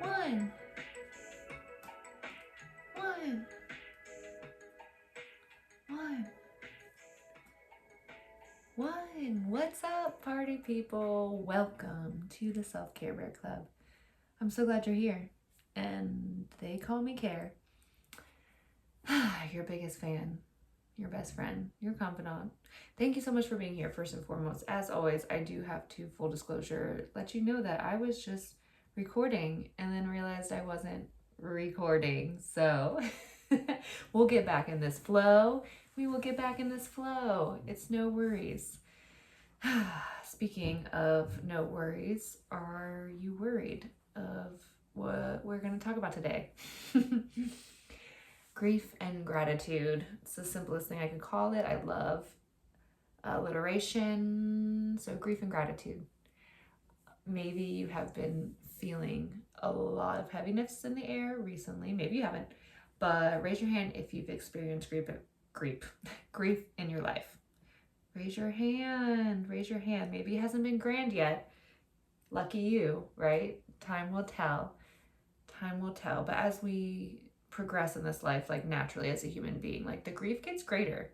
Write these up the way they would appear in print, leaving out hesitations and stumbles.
One. One. One. One. What's up, party people? Welcome to the Self-Care Bear Club. I'm so glad you're here. And they call me Care. Your biggest fan, your best friend, your confidant. Thank you so much for being here, first and foremost. As always, I do have to, full disclosure, let you know that I was just recording and then realized I wasn't recording. So we'll get back in this flow. We will get back in this flow. It's no worries. Speaking of no worries, are you worried of what we're going to talk about today? Grief and gratitude. It's the simplest thing I could call it. I love alliteration. So grief and gratitude. Maybe you have been feeling a lot of heaviness in the air recently. Maybe you haven't, but raise your hand if you've experienced grief in your life. Raise your hand. Maybe it hasn't been grand yet. Lucky you, right? Time will tell. But as we progress in this life, like naturally as a human being, like the grief gets greater.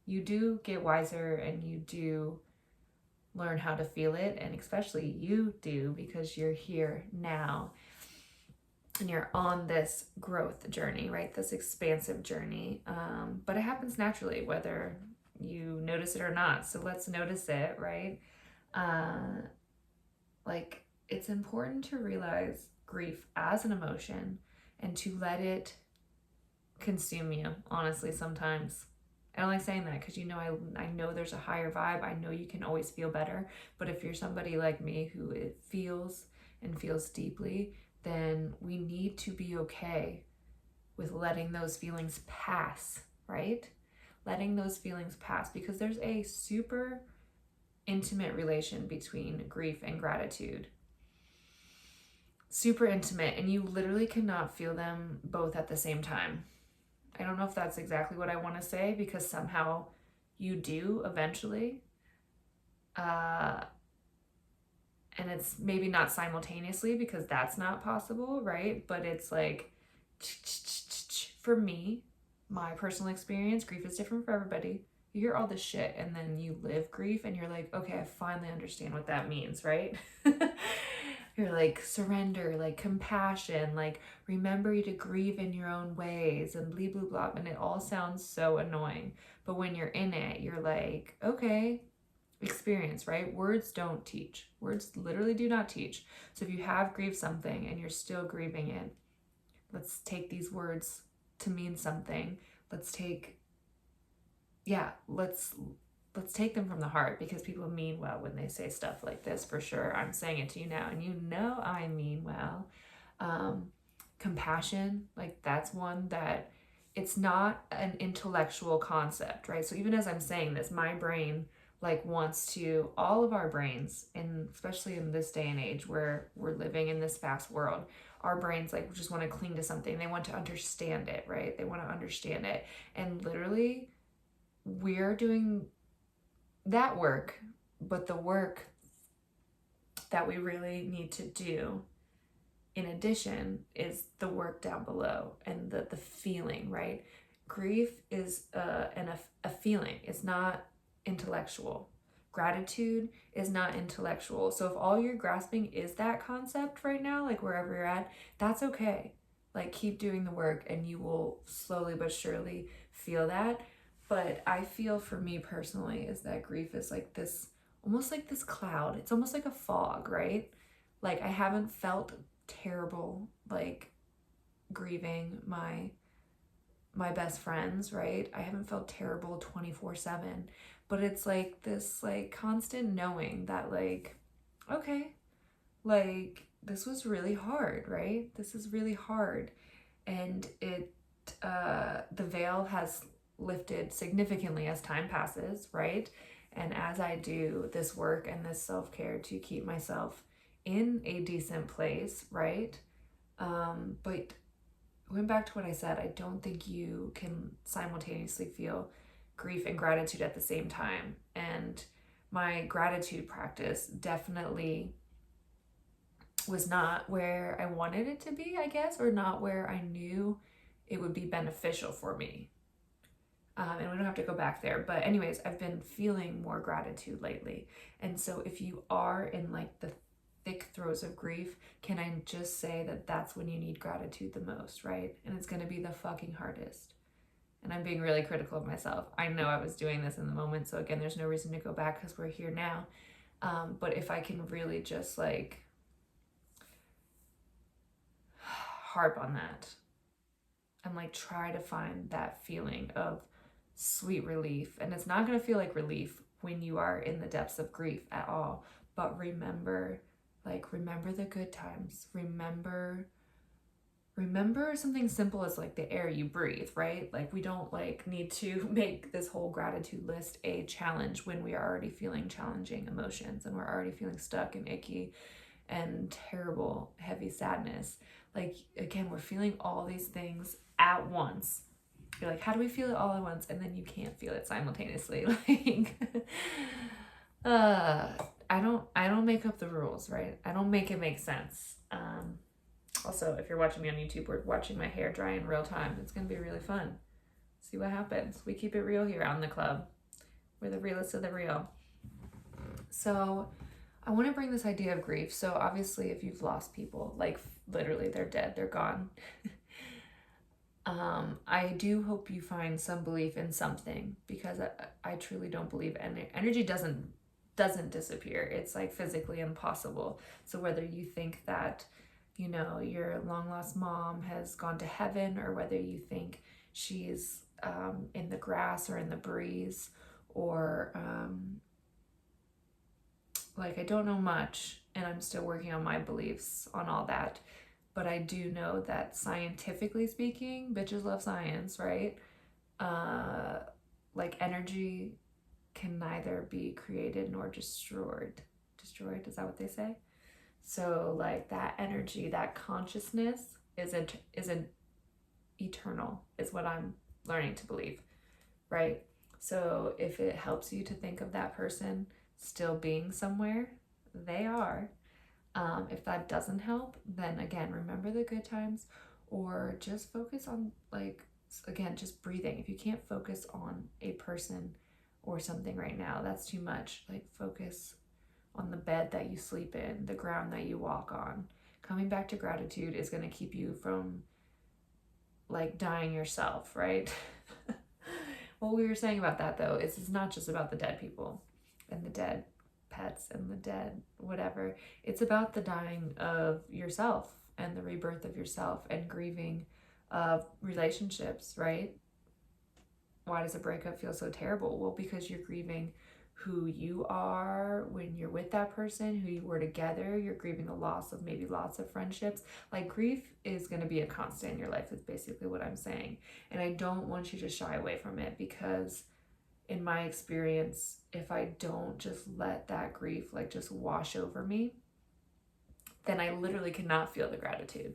You do get wiser and you do learn how to feel it, and especially you do because you're here now and you're on this growth journey, right? This expansive journey. But it happens naturally whether you notice it or not. So let's notice it, right? Like it's important to realize grief as an emotion and to let it consume you, honestly. Sometimes I don't like saying that because I know there's a higher vibe. I know you can always feel better, but if you're somebody like me who it feels deeply, then we need to be okay with letting those feelings pass, right? Letting those feelings pass, because there's a super intimate relation between grief and gratitude. Super intimate, and you literally cannot feel them both at the same time. I don't know if that's exactly what I want to say, because somehow you do eventually. And it's maybe not simultaneously because that's not possible, right? But it's like, for me, my personal experience, grief is different for everybody. You hear all this shit and then you live grief and you're like, okay, I finally understand what that means, right? You're like surrender, like compassion, like remember you to grieve in your own ways and blah, blah, blah. And it all sounds so annoying. But when you're in it, you're like, okay, experience, right? Words don't teach. Words literally do not teach. So if you have grieved something and you're still grieving it, let's take these words to mean something. Let's take them from the heart, because people mean well when they say stuff like this, for sure. I'm saying it to you now and you know I mean well. Compassion, like that's one that it's not an intellectual concept, right? So even as I'm saying this, my brain like wants to, all of our brains, and especially in this day and age where we're living in this fast world, our brains like just want to cling to something. They want to understand it, right? They want to understand it. And literally we're doing that work, but the work that we really need to do in addition is the work down below, and the feeling, right? Grief is a feeling. It's not intellectual. Gratitude is not intellectual. So if all you're grasping is that concept right now, like wherever you're at, that's okay. Like keep doing the work and you will slowly but surely feel that. But I feel, for me personally, is that grief is like this, almost like this cloud. It's almost like a fog, right? Like I haven't felt terrible like grieving my best friends, right? I haven't felt terrible 24/7, but it's like this like constant knowing that like, okay, like this was really hard, right? This is really hard. And it the veil has lifted significantly as time passes, right? And as I do this work and this self-care to keep myself in a decent place, right? But going back to what I said, I don't think you can simultaneously feel grief and gratitude at the same time. And my gratitude practice definitely was not where I wanted it to be, I guess, or not where I knew it would be beneficial for me. And we don't have to go back there. But anyways, I've been feeling more gratitude lately. And so if you are in like the thick throes of grief, can I just say that that's when you need gratitude the most, right? And it's going to be the fucking hardest. And I'm being really critical of myself. I know I was doing this in the moment. So again, there's no reason to go back because we're here now. But if I can really just like harp on that and like try to find that feeling of sweet relief. And it's not going to feel like relief when you are in the depths of grief at all. But remember the good times. Remember something simple as like the air you breathe, right? Like we don't like need to make this whole gratitude list a challenge when we are already feeling challenging emotions and we're already feeling stuck and icky and terrible, heavy sadness. Like again, we're feeling all these things at once. You're like, how do we feel it all at once? And then you can't feel it simultaneously. Like, I don't make up the rules, right? I don't make it make sense. Also, if you're watching me on YouTube, we're watching my hair dry in real time. It's gonna be really fun. See what happens. We keep it real here on the club. We're the realest of the real. So I want to bring this idea of grief. So obviously, if you've lost people, like literally they're dead, they're gone. I do hope you find some belief in something, because I truly don't believe energy doesn't disappear. It's like physically impossible. So whether you think that, you know, your long lost mom has gone to heaven, or whether you think she's in the grass or in the breeze, or like I don't know much, and I'm still working on my beliefs on all that. But I do know that scientifically speaking, bitches love science, right? Like energy can neither be created nor destroyed. Destroyed, is that what they say? So like that energy, that consciousness isn't eternal, is what I'm learning to believe, right? So if it helps you to think of that person still being somewhere, they are. If that doesn't help, then again, remember the good times, or just focus on like, again, just breathing. If you can't focus on a person or something right now, that's too much. Like focus on the bed that you sleep in, the ground that you walk on. Coming back to gratitude is going to keep you from like dying yourself, right? What we were saying about that though is it's not just about the dead people and the dead pets and the dead whatever. It's about the dying of yourself and the rebirth of yourself and grieving of relationships, right? Why does a breakup feel so terrible? Well, because you're grieving who you are when you're with that person, who you were together. You're grieving the loss of maybe lots of friendships. Like grief is going to be a constant in your life, is basically what I'm saying. And I don't want you to shy away from it, because in my experience, if I don't just let that grief like just wash over me, then I literally cannot feel the gratitude.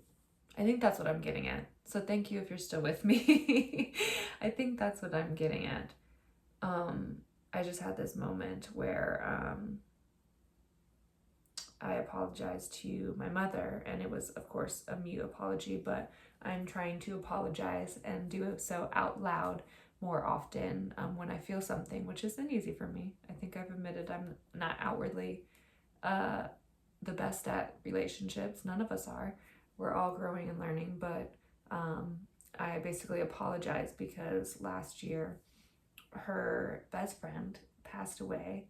I think that's what I'm getting at. So thank you if you're still with me. I think that's what I'm getting at. I just had this moment where I apologized to my mother, and it was of course a mute apology, but I'm trying to apologize and do it so out loud more often when I feel something, which isn't easy for me. I think I've admitted I'm not outwardly the best at relationships. None of us are. We're all growing and learning, but I basically apologized because last year her best friend passed away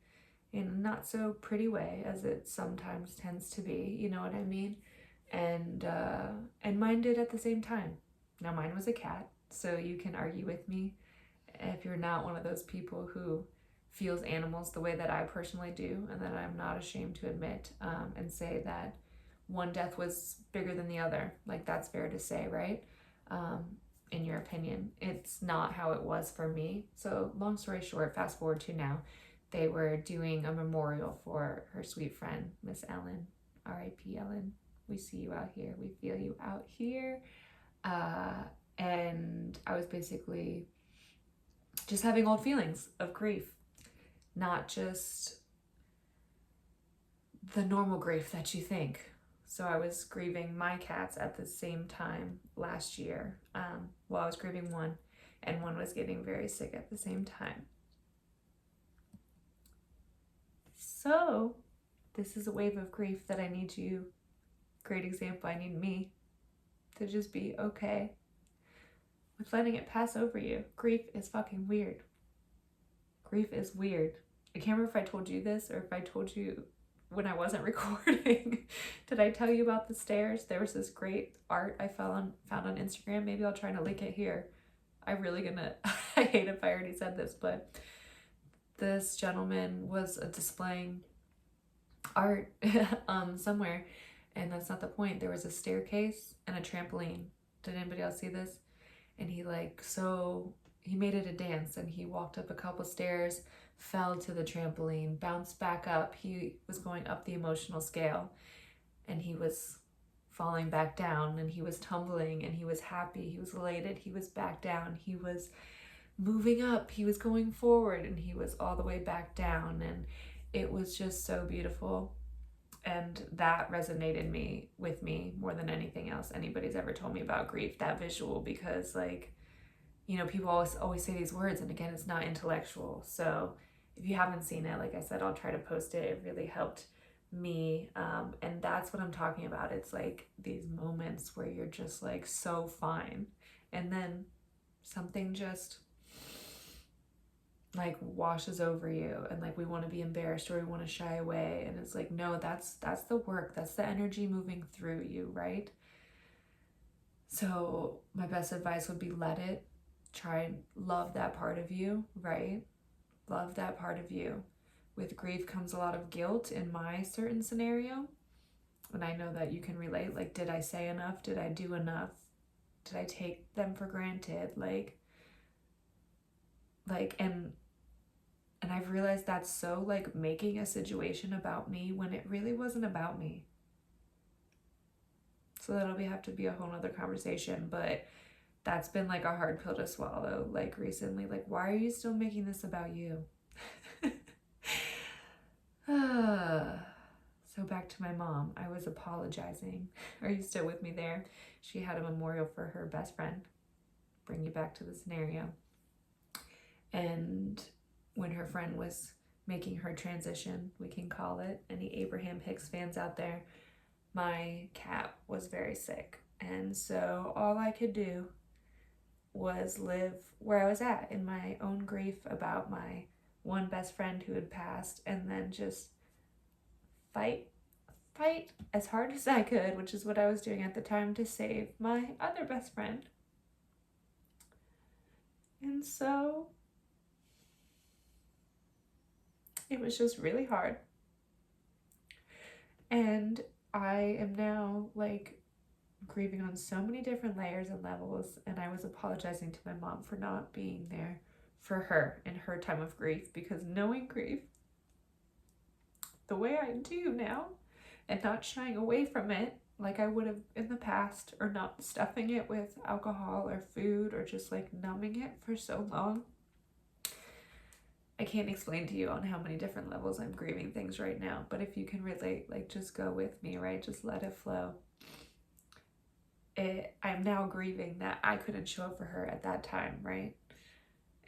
in a not so pretty way, as it sometimes tends to be, you know what I mean? And mine did at the same time. Now mine was a cat, so you can argue with me if you're not one of those people who feels animals the way that I personally do, and that I'm not ashamed to admit and say that one death was bigger than the other. Like that's fair to say, right? In your opinion. It's not how it was for me. So long story short, fast forward to now, they were doing a memorial for her sweet friend, Miss Ellen. R.I.P. Ellen. We see you out here. We feel you out here. And I was basically just having old feelings of grief, not just the normal grief that you think. So I was grieving my cats at the same time last year. Well, I was grieving one, and one was getting very sick at the same time. So this is a wave of grief that I need you, great example, I need me to just be okay with letting it pass over you. Grief is fucking weird. Grief is weird. I can't remember if I told you this or if I told you when I wasn't recording. Did I tell you about the stairs? There was this great art I found on Instagram. Maybe I'll try to link it here. I hate if I already said this, but this gentleman was displaying art somewhere, and that's not the point. There was a staircase and a trampoline. Did anybody else see this? And he made it a dance, and he walked up a couple stairs, fell to the trampoline, bounced back up. He was going up the emotional scale, and he was falling back down, and he was tumbling, and he was happy, he was elated, he was back down, he was moving up, he was going forward, and he was all the way back down, and it was just so beautiful. And that resonated with me more than anything else anybody's ever told me about grief, that visual, because like, you know, people always say these words, and again, it's not intellectual. So if you haven't seen it, like I said, I'll try to post it. It really helped me, and that's what I'm talking about. It's like these moments where you're just like so fine, and then something just like washes over you, and like we want to be embarrassed or we want to shy away, and it's like, no, that's the work, that's the energy moving through you, right? So my best advice would be let it. Try and love that part of you, right? Love that part of you. With grief comes a lot of guilt in my certain scenario, and I know that you can relate. Like, did I say enough? Did I do enough? Did I take them for granted? And I've realized that's so like making a situation about me when it really wasn't about me. So that'll have to be a whole nother conversation, but that's been like a hard pill to swallow, like recently. Like, why are you still making this about you? So back to my mom. I was apologizing. Are you still with me there? She had a memorial for her best friend. Bring you back to the scenario. And when her friend was making her transition, we can call it, any Abraham Hicks fans out there, my cat was very sick. And so all I could do was live where I was at in my own grief about my one best friend who had passed, and then just fight as hard as I could, which is what I was doing at the time, to save my other best friend. And so it was just really hard. And I am now like grieving on so many different layers and levels, and I was apologizing to my mom for not being there for her in her time of grief, because knowing grief the way I do now and not shying away from it like I would have in the past, or not stuffing it with alcohol or food or just like numbing it for so long, I can't explain to you on how many different levels I'm grieving things right now. But if you can relate, like, just go with me, right? Just let it flow. I'm now grieving that I couldn't show up for her at that time, right?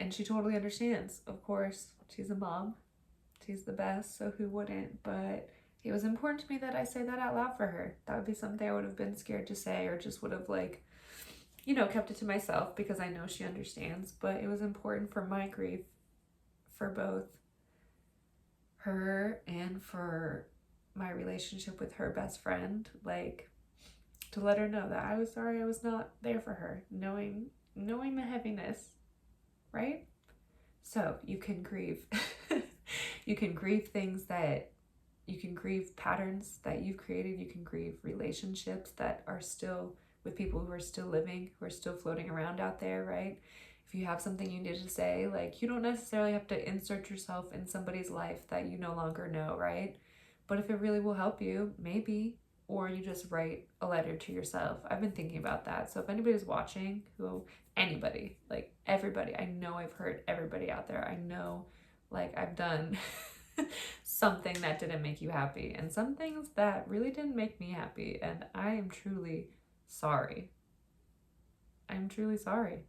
And she totally understands. Of course, she's a mom. She's the best, so who wouldn't? But it was important to me that I say that out loud for her. That would be something I would have been scared to say, or just would have like, you know, kept it to myself, because I know she understands. But it was important for my grief, for both her and for my relationship with her best friend, like, to let her know that I was sorry I was not there for her, knowing the heaviness, right? So you can grieve. You can grieve you can grieve patterns that you've created. You can grieve relationships that are still with people who are still living, who are still floating around out there, right? If you have something you need to say, like, you don't necessarily have to insert yourself in somebody's life that you no longer know, right? But if it really will help you, maybe, or you just write a letter to yourself. I've been thinking about that. So if anybody's watching, like everybody, I know I've hurt everybody out there. I know, like, I've done something that didn't make you happy, and some things that really didn't make me happy. And I am truly sorry. I'm truly sorry.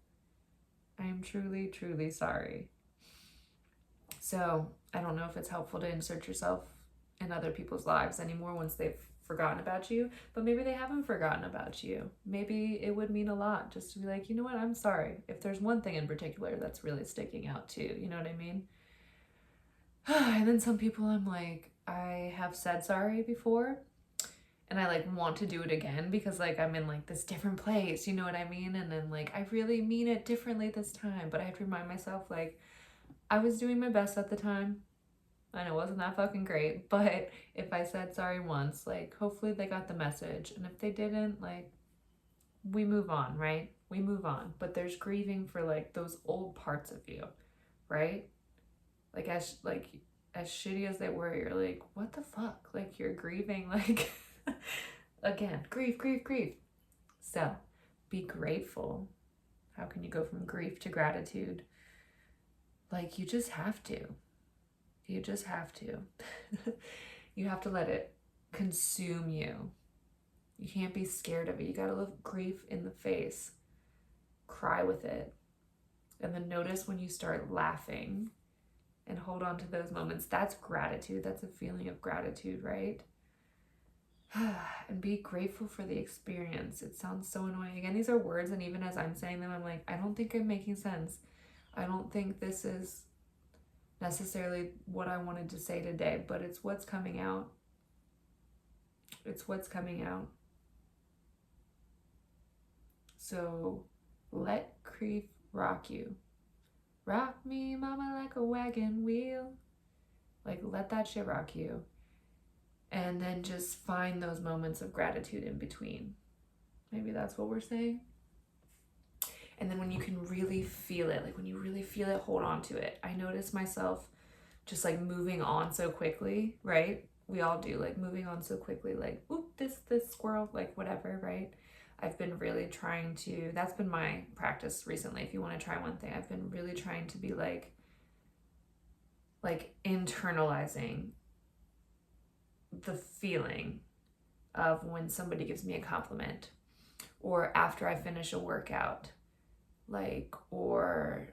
I am truly, truly sorry. So I don't know if it's helpful to insert yourself in other people's lives anymore once they've forgotten about you, but maybe they haven't forgotten about you. Maybe it would mean a lot just to be like, you know what, I'm sorry. If there's one thing in particular that's really sticking out too, you know what I mean? And then some people I'm like, I have said sorry before and I like want to do it again because like I'm in like this different place, you know what I mean? And then like I really mean it differently this time, but I have to remind myself like I was doing my best at the time. And it wasn't that fucking great, but if I said sorry once, like hopefully they got the message. And if they didn't, like we move on, right? We move on. But there's grieving for like those old parts of you, right? Like as shitty as they were, you're like, what the fuck? Like you're grieving like again, grief, grief, grief. So be grateful. How can you go from grief to gratitude? Like you just have to. You just have to. You have to let it consume you. You can't be scared of it. You gotta look grief in the face. Cry with it. And then notice when you start laughing and hold on to those moments. That's gratitude. That's a feeling of gratitude, right? And be grateful for the experience. It sounds so annoying. Again, these are words, and even as I'm saying them, I'm like, I don't think I'm making sense. I don't think this is necessarily what I wanted to say today, but it's what's coming out. It's what's coming out. So let grief rock you. Rock me, mama, like a wagon wheel. Like let that shit rock you. And then just find those moments of gratitude in between. Maybe that's what we're saying. And then when you can really feel it, like when you really feel it, hold on to it. I notice myself just like moving on so quickly, right? We all do, like moving on so quickly, like, oop, this squirrel, like whatever, right? I've been really trying to, that's been my practice recently. If you want to try one thing, I've been really trying to be like internalizing the feeling of when somebody gives me a compliment or after I finish a workout, like, or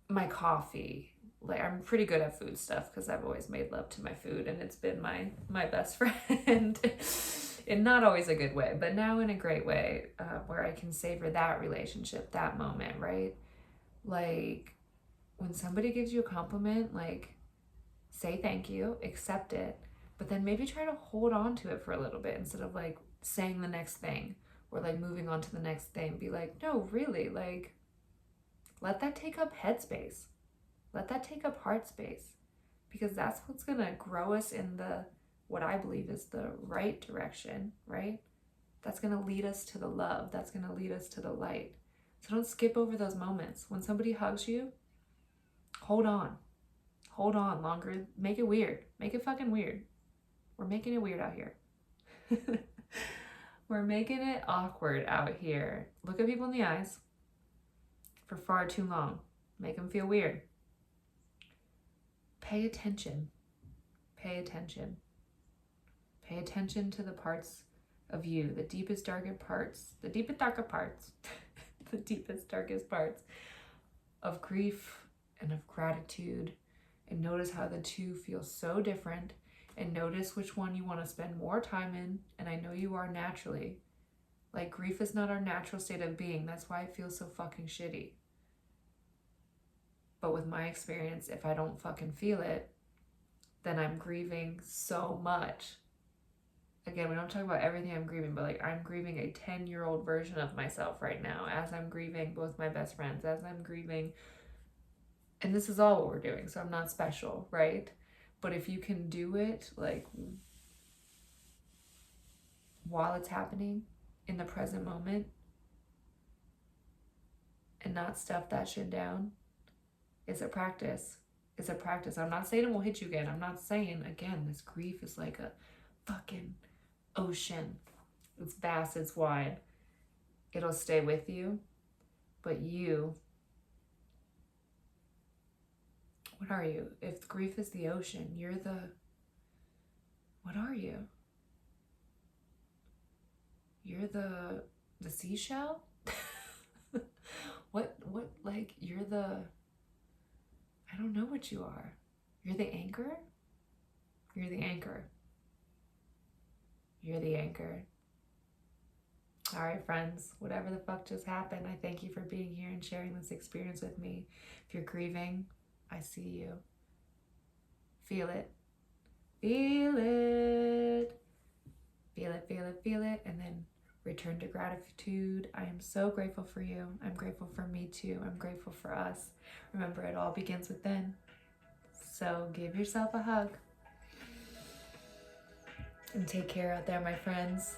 my coffee. Like I'm pretty good at food stuff because I've always made love to my food and it's been my best friend in not always a good way, but now in a great way, where I can savor that relationship, that moment, right? Like when somebody gives you a compliment, like say thank you, accept it, but then maybe try to hold on to it for a little bit instead of like saying the next thing or like moving on to the next thing. Be like, no, really, like let that take up headspace. Let that take up heart space, because that's what's going to grow us in the, what I believe is the right direction, right? That's going to lead us to the love. That's going to lead us to the light. So don't skip over those moments. When somebody hugs you, hold on. Hold on longer. Make it weird. Make it fucking weird. We're making it weird out here. We're making it awkward out here. Look at people in the eyes for far too long. Make them feel weird. Pay attention. Pay attention. Pay attention to the parts of you, the deepest, darkest parts, the deepest, darkest parts of grief and of gratitude. And notice how the two feel so different. And notice which one you want to spend more time in. And I know you are naturally. Like grief is not our natural state of being. That's why it feels so fucking shitty. But with my experience, if I don't fucking feel it, then I'm grieving so much. Again, we don't talk about everything I'm grieving, but like I'm grieving a 10-year-old version of myself right now as I'm grieving both my best friends, as I'm grieving. And this is all what we're doing, so I'm not special, right? But if you can do it, like while it's happening in the present moment and not stuff that shit down, it's a practice. It's a practice. I'm not saying it won't hit you again. I'm not saying, again, this grief is like a fucking ocean. It's vast, it's wide. It'll stay with you. But you, What are you? If grief is the ocean, you're the, what are you? You're the seashell? what, like, you're the, I don't know what you are. You're the anchor? You're the anchor. You're the anchor. All right, friends, whatever the fuck just happened, I thank you for being here and sharing this experience with me. If you're grieving, I see you. Feel it. Feel it. Feel it, feel it, feel it, and then return to gratitude. I am so grateful for you. I'm grateful for me too. I'm grateful for us. Remember, it all begins within. So give yourself a hug. And take care out there, my friends.